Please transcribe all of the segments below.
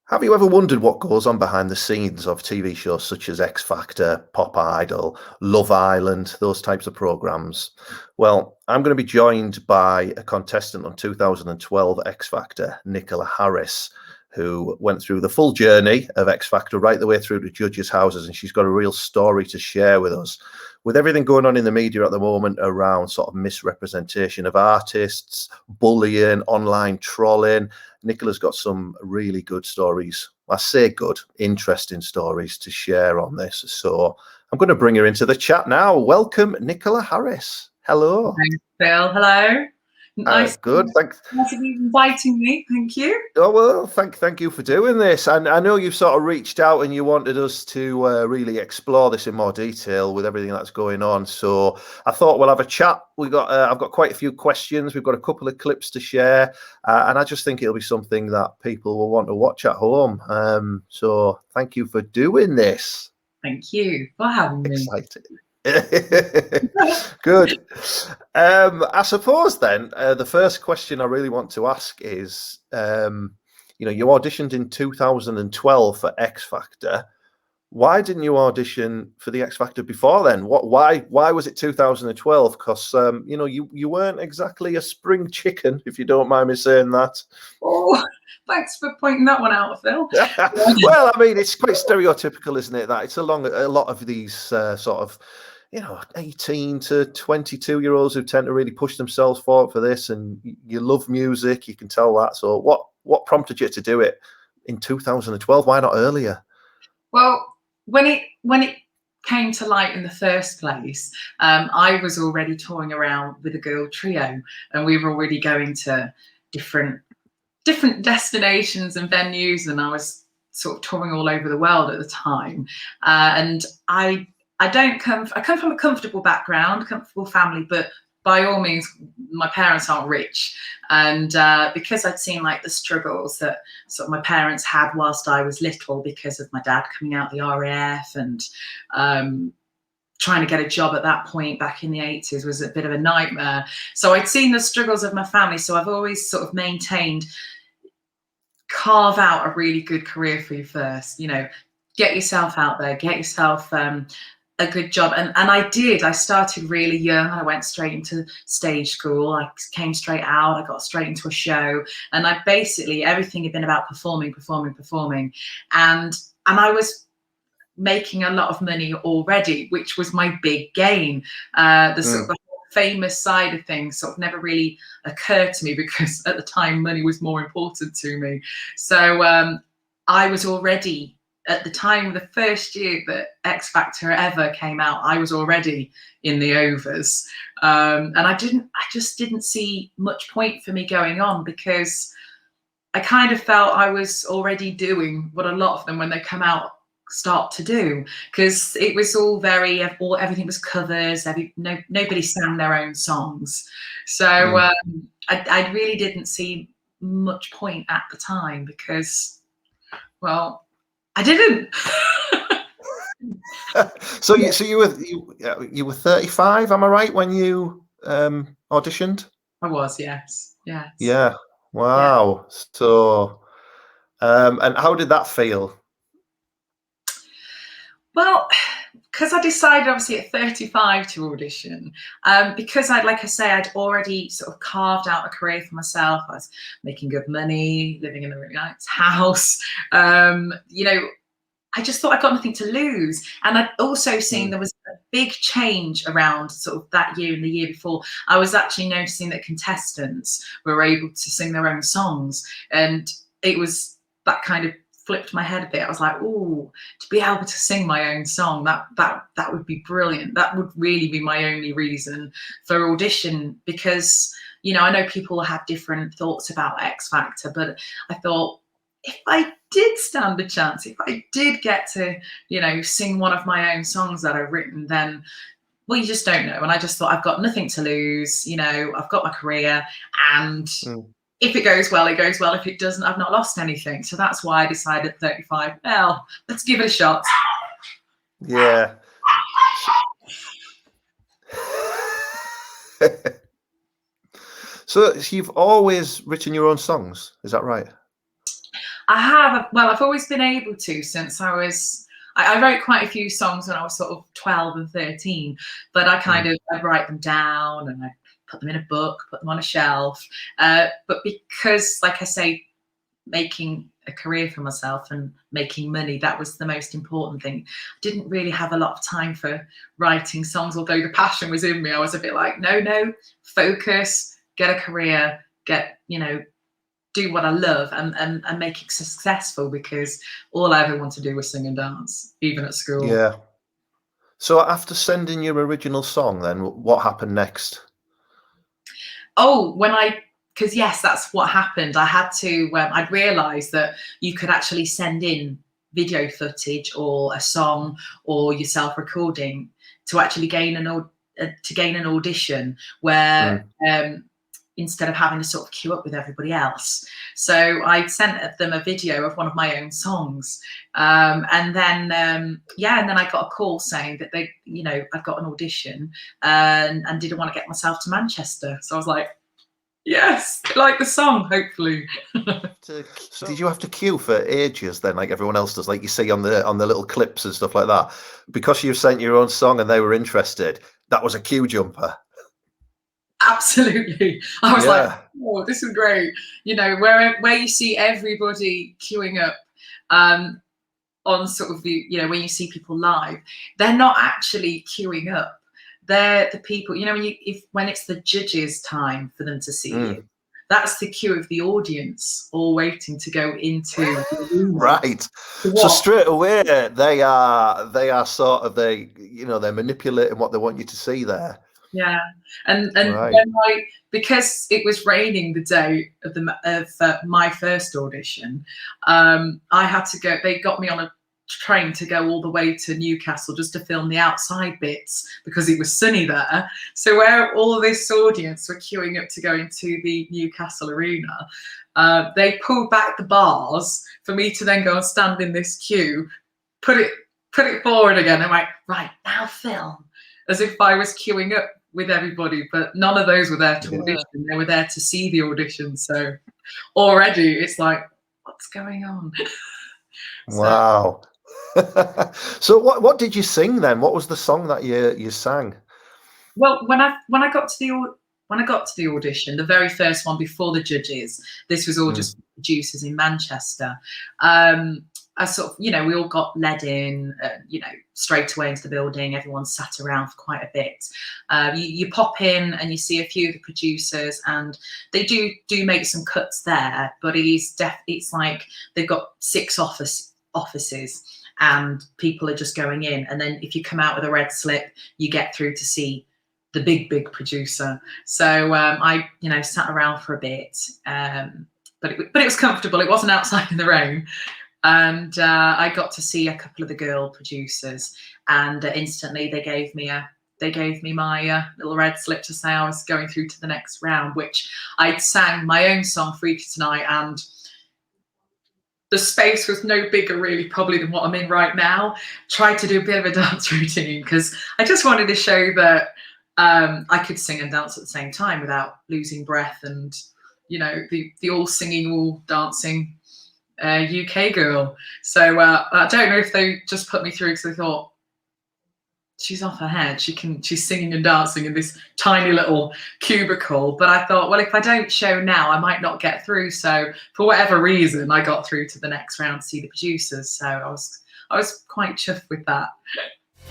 Have you ever wondered what goes on behind the scenes of TV shows such as X Factor, Pop Idol, Love Island, those types of programs? Well, I'm going to be joined by a contestant on 2012 X Factor, Nicola Harris, who went through the full journey of X Factor right the way through to judges' houses, and she's got a real story to share with us. With everything going on in the media at the moment around sort of misrepresentation of artists, bullying, online trolling, Nicola's got some really good stories. I say good, interesting stories to share on this. So I'm going to bring her into the chat now. Welcome, Nicola Harris. Hello. Thanks, Phil. Hello. Good. Thanks. Nice of you inviting me. Thank you. Oh well, thank you for doing this. And I know you've sort of reached out and you wanted us to really explore this in more detail with everything that's going on. So I thought we'll have a chat. I've got quite a few questions. We've got a couple of clips to share, and I just think it'll be something that people will want to watch at home. So thank you for doing this. Thank you for having me. Excited. Good. I suppose then the first question I really want to ask is, you auditioned in 2012 for X Factor. Why didn't you audition for the X Factor before then? Why was it 2012? Because you weren't exactly a spring chicken, if you don't mind me saying that. Oh, thanks for pointing that one out, Phil. Well, I mean, it's quite stereotypical, isn't it? That it's a lot of these sort of 18 to 22-year-olds who tend to really push themselves forward for this, and you love music, you can tell that. So what prompted you to do it in 2012? Why not earlier? Well, when it came to light in the first place, I was already touring around with a girl trio, and we were already going to different destinations and venues, and I was sort of touring all over the world at the time. And I come from a comfortable background, comfortable family, but by all means, my parents aren't rich. And because I'd seen like the struggles that sort of my parents had whilst I was little, because of my dad coming out the RAF and trying to get a job at that point back in the 80s was a bit of a nightmare. So I'd seen the struggles of my family. So I've always sort of maintained, carve out a really good career for you first, get yourself out there, get yourself a good job. And I did. I started really young. I went straight into stage school. I came straight out. I got straight into a show. And I basically, everything had been about performing. And I was making a lot of money already, which was my big gain. The sort of famous side of things sort of never really occurred to me, because at the time money was more important to me. So I was already, at the time, the first year that X Factor ever came out, I was already in the overs. And I just didn't see much point for me going on, because I kind of felt I was already doing what a lot of them, when they come out, start to do, because it was all everything was covers. Nobody sang their own songs. So I really didn't see much point at the time, because, well, I didn't. So you were 35, am I right, when you auditioned? I was, yes. Yeah. Wow. Yeah. So and how did that feel? Well, because I decided obviously at 35 to audition, because like I say, I'd already sort of carved out a career for myself. I was making good money, living in a really nice house. I just thought I got nothing to lose. And I'd also seen there was a big change around sort of that year and the year before. I was actually noticing that contestants were able to sing their own songs. And it was, that kind of flipped my head a bit. I was like, oh, to be able to sing my own song, that would be brilliant. That would really be my only reason for audition, because, I know people have different thoughts about X Factor, but I thought, if I did stand a chance, if I did get to, sing one of my own songs that I've written, then, well, you just don't know. And I just thought, I've got nothing to lose. I've got my career, and if it goes well, it goes well. If it doesn't, I've not lost anything. So that's why I decided at 35, well, let's give it a shot. Yeah. So you've always written your own songs, is that right? I have. Well, I've always been able to since I was. I wrote quite a few songs when I was sort of 12 and 13, but I kind of I'd write them down and I put them in a book, put them on a shelf. But because, like I say, making a career for myself and making money, that was the most important thing. I didn't really have a lot of time for writing songs, although the passion was in me. I was a bit like, no, focus, get a career, get, do what I love and make it successful, because all I ever wanted to do was sing and dance, even at school. Yeah. So after sending your original song, then what happened next? Oh, because yes, that's what happened. I had to, I'd realised that you could actually send in video footage or a song or yourself recording to actually gain an audition where instead of having to sort of queue up with everybody else. So I sent them a video of one of my own songs. And then I got a call saying that I'd got an audition and didn't want to get myself to Manchester. So I was like, yes, like the song, hopefully. So did you have to queue for ages then, like everyone else does, like you see on the little clips and stuff like that? Because you sent your own song and they were interested, that was a queue jumper. Absolutely. I was like, oh, this is great. Where you see everybody queuing up on sort of when you see people live, they're not actually queuing up. They're the people, when it's the judges' time for them to see you, that's the queue of the audience all waiting to go into the room. Right. So straight away they are sort of they're manipulating what they want you to see there. Yeah, and right. then because it was raining the day of my first audition, I had to go. They got me on a train to go all the way to Newcastle just to film the outside bits because it was sunny there. So where all this audience were queuing up to go into the Newcastle arena, they pulled back the bars for me to then go and stand in this queue, put it forward again. I'm like, right, now film, as if I was queuing up with everybody, but none of those were there to audition. They were there to see the audition. So already it's like, what's going on? Wow. So what did you sing then? What was the song that you sang? Well, when I got to the audition, the very first one before the judges, this was all just producers in Manchester. I sort of, we all got led in, straight away into the building. Everyone sat around for quite a bit. You pop in and you see a few of the producers, and they do make some cuts there. But it's like they've got 6 offices, and people are just going in. And then if you come out with a red slip, you get through to see the big producer. So I sat around for a bit, but it was comfortable. It wasn't outside in the rain. And I got to see a couple of the girl producers, and instantly they gave me my little red slip to say I was going through to the next round, which I'd sang my own song Freaky Tonight, and the space was no bigger really probably than what I'm in right now. Tried to do a bit of a dance routine because I just wanted to show that I could sing and dance at the same time without losing breath, and the all singing, all dancing UK girl. So I don't know if they just put me through because they thought she's off her head. She's singing and dancing in this tiny little cubicle. But I thought, well, if I don't show now, I might not get through. So for whatever reason, I got through to the next round to see the producers. So I was quite chuffed with that.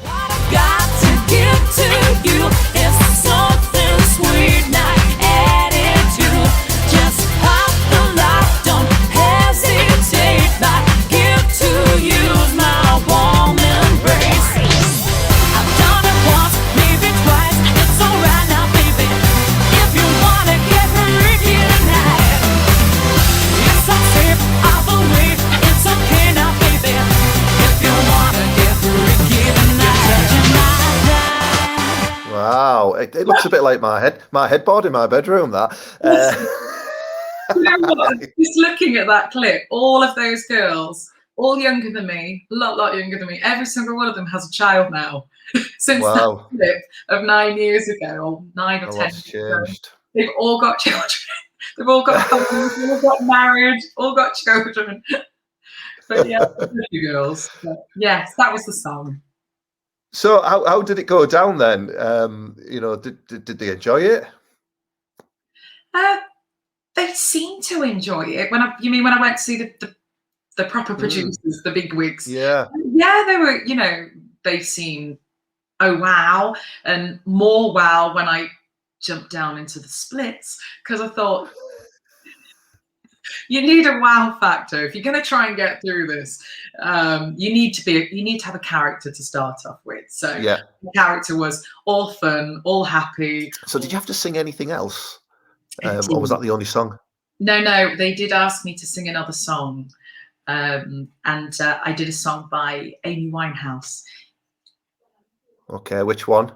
What I've got to give to you is something sweet like attitude. Just pop the lock, don't hesitate. I give to you my warm embrace. I've done it once, maybe twice. It's alright now, baby. If you wanna get freaky tonight, yes, I'm safe, I believe it's okay now, baby. If you wanna get freaky tonight, Wow, it looks a bit like my headboard in my bedroom. That. Just looking at that clip, all of those girls, all younger than me, a lot younger than me. Every single one of them has a child now. Since that clip of 9 years ago, or 9 or 10 years ago, they've all got children. They've all got families, all got married, all got children. But yeah, the girls. But yes, that was the song. So how did it go down then? Did they enjoy it? They seemed to enjoy it. You mean when I went to see the proper producers, the big wigs? Yeah. Yeah, they were, they seemed, oh wow, and more wow when I jumped down into the splits, because I thought you need a wow factor if you're going to try and get through this. You need to have a character to start off with. So yeah, the character was all fun, all happy. So did you have to sing anything else, or was that the only song? No, they did ask me to sing another song, and I did a song by Amy Winehouse. Okay, which one?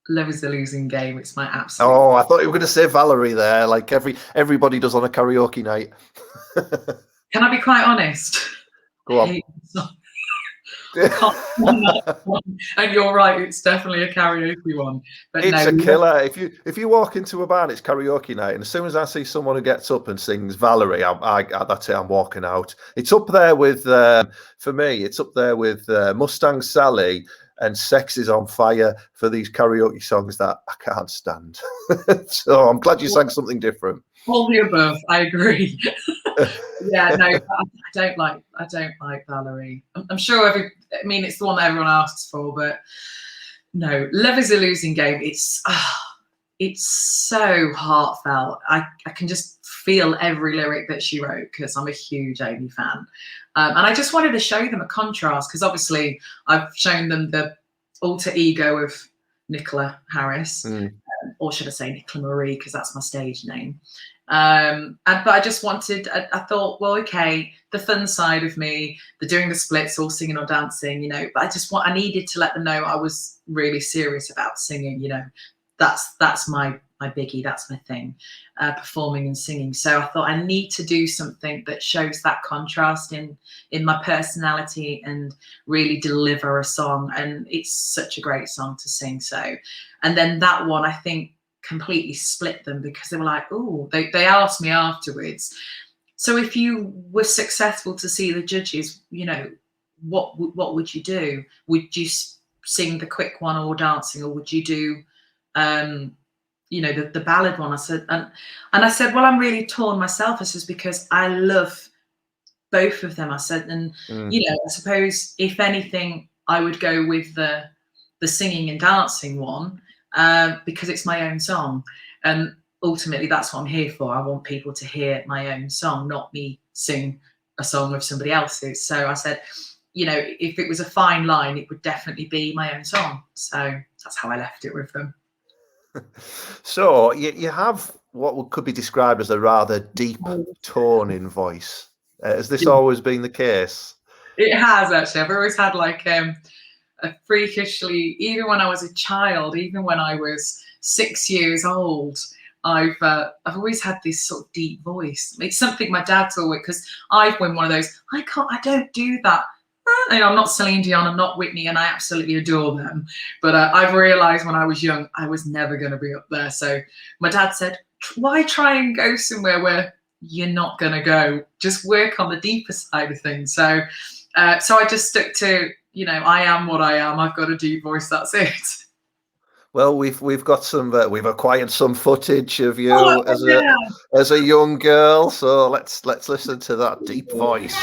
Love is a Losing Game. It's my absolute. Oh, I thought you were going to say Valerie there, like everybody does on a karaoke night. Can I be quite honest? Go on. And you're right, it's definitely a karaoke one. But it's a killer. If you walk into a bar and it's karaoke night, and as soon as I see someone who gets up and sings Valerie, that's it. I'm walking out. It's up there with for me. It's up there with Mustang Sally and Sex Is on Fire for these karaoke songs that I can't stand. So I'm glad you sang something different. All the above. I agree. Yeah, no, I don't like Valerie. I'm sure it's the one that everyone asks for, but no, Love is a Losing Game. It's so heartfelt. I can just feel every lyric that she wrote because I'm a huge Amy fan. And I just wanted to show them a contrast because obviously I've shown them the alter ego of Nicola Harris, or should I say Nicola Marie, because that's my stage name. But I just wanted, I thought, well, okay, the fun side of me, the doing the splits, all singing or dancing, but I needed to let them know I was really serious about singing, that's my biggie, that's my thing, performing and singing. So I thought I need to do something that shows that contrast in my personality and really deliver a song. And it's such a great song to sing. So, and then that one, I think, completely split them because they were like, oh, they asked me afterwards, so if you were successful to see the judges, what would you do? Would you sing the quick one or dancing, or would you do the ballad one? I said, and I said, well, I'm really torn myself. I says, because I love both of them. I said, and I suppose if anything, I would go with the singing and dancing one, because it's my own song, and ultimately that's what I'm here for. I want people to hear my own song, not me sing a song of somebody else's. So I said, if it was a fine line, it would definitely be my own song. So that's how I left it with them. So you have what could be described as a rather deep tone in voice. Has this always been the case? It has, actually. I've always had like a freakishly, even when I was a child, even when I was 6 years old, I've always had this sort of deep voice. It's something my dad's always, because I've been one of those, I don't do that. I'm not Celine Dion, I'm not Whitney, and I absolutely adore them. But I've realised when I was young, I was never going to be up there. So my dad said, why try and go somewhere where you're not going to go? Just work on the deeper side of things. So I just stuck to, I am what I am. I've got a deep voice. That's it. Well, we've got some, we've acquired some footage of you as a young girl. So let's listen to that deep voice.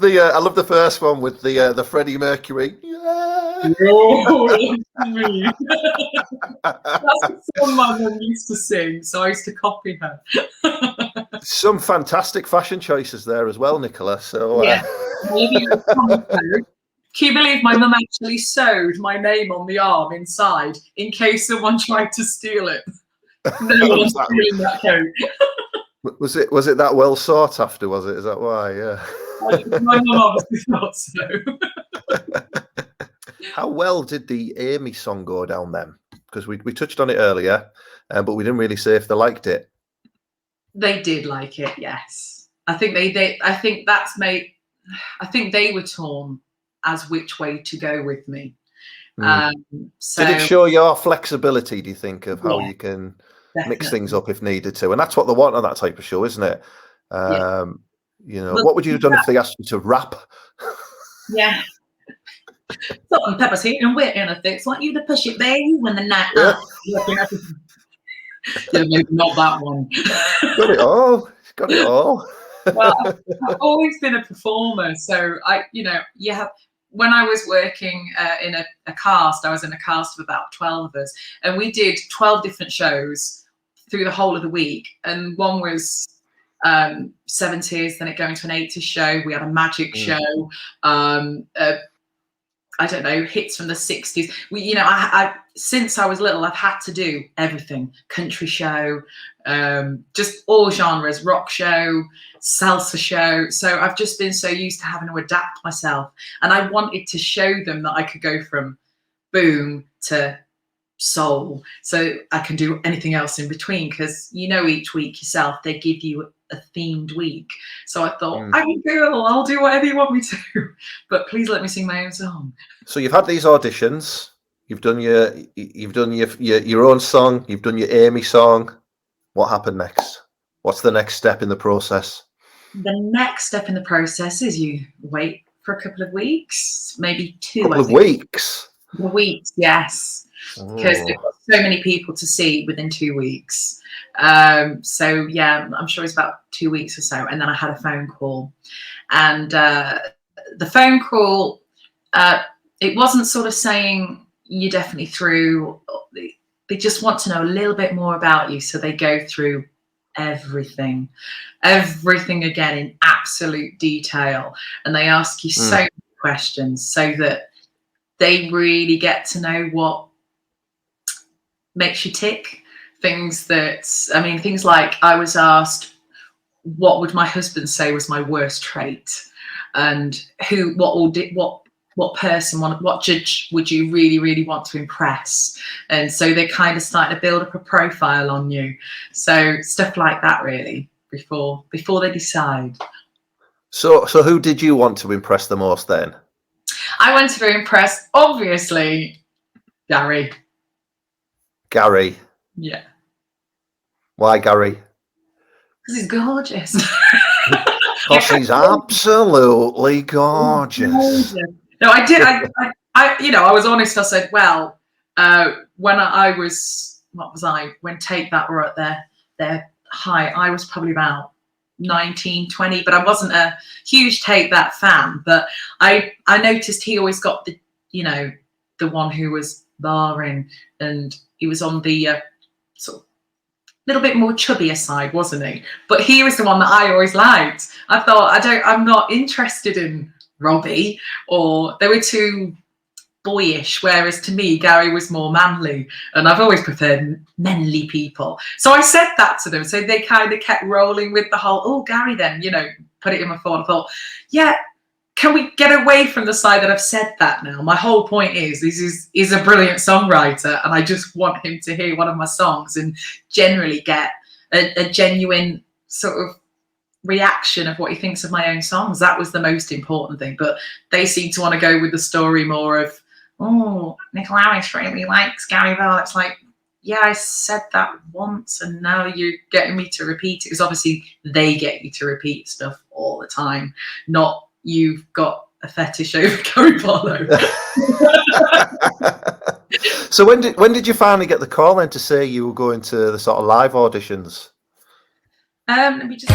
I love the first one with the Freddie Mercury. Yeah. That's what my mum used to sing, so I used to copy her. Some fantastic fashion choices there as well, Nicola. So Yeah. Can you believe my mum actually sewed my name on the arm inside in case someone tried to steal it? No one's stealing that coat. was it that well sought after? Was it? Is that why? Yeah. My mum obviously thought so. How well did the Amy song go down then? Because we touched on it earlier, but we didn't really say if they liked it. They did like it, yes. I think I think that's made. I think they were torn as which way to go with me. So did it show your flexibility? Do you think of how you can mix things up if needed to? And that's what they want on that type of show, isn't it? You know, what would you have done if they asked you to rap? Yeah. Salt and pepper's heat and we're in a fix. Want you to push it, baby, when the night. Yeah, maybe not that one. Got it all. Got it all. Well, I've always been a performer, so when I was working in a cast, I was in a cast of about 12 of us, and we did 12 different shows through the whole of the week. And one was 70s, then it going to an 80s show. We had a magic show. I don't know, hits from the 60s. I since I was little, I've had to do everything. Country show, just all genres, rock show, salsa show. So I've just been so used to having to adapt myself. And I wanted to show them that I could go from boom to soul. So I can do anything else in between, because each week yourself, they give you a themed week. So I thought, I'm a girl, I'll do whatever you want me to, but please let me sing my own song. So you've had these auditions, you've done your own song, you've done your Amy song. What happened next? What's the next step in the process? The next step in the process is you wait for a couple of weeks, maybe 2 couple of weeks. Weeks, yes, because they've got so many people to see within 2 weeks. So yeah, I'm sure it's about 2 weeks or so. And then I had a phone call, and the phone call, it wasn't sort of saying you're definitely through. They just want to know a little bit more about you. So they go through everything again in absolute detail. And they ask you so many questions so that they really get to know what makes you tick. Things like I was asked, what would my husband say was my worst trait? And what judge would you really, really want to impress? And so they kind of started to build up a profile on you. So stuff like that, really, before they decide. So who did you want to impress the most then? I wanted to impress, obviously, Gary. Gary. Yeah. Why Gary? Because he's gorgeous. Because he's absolutely gorgeous. No, I did. I was honest. I said, well, when I was, when Take That were at their height, I was probably about 19, 20, but I wasn't a huge Take That fan. But I noticed he always got the one who was barring, and he was on the sort of little bit more chubbier side, wasn't he? But he was the one that I always liked. I thought, I'm not interested in Robbie, or they were too boyish, whereas to me Gary was more manly, and I've always preferred manly people. So I said that to them, so they kind of kept rolling with the whole Gary then, put it in my phone. I thought, yeah, can we get away from the side that I've said that now? My whole point is he's a brilliant songwriter, and I just want him to hear one of my songs and generally get a genuine sort of reaction of what he thinks of my own songs. That was the most important thing. But they seem to want to go with the story more of, Nicola really likes Gary Barlow. It's like, yeah, I said that once, and now you're getting me to repeat it. Because obviously they get you to repeat stuff all the time, not you've got a fetish over Gary Barlow. So when did you finally get the call then to say you were going to the sort of live auditions? Let me just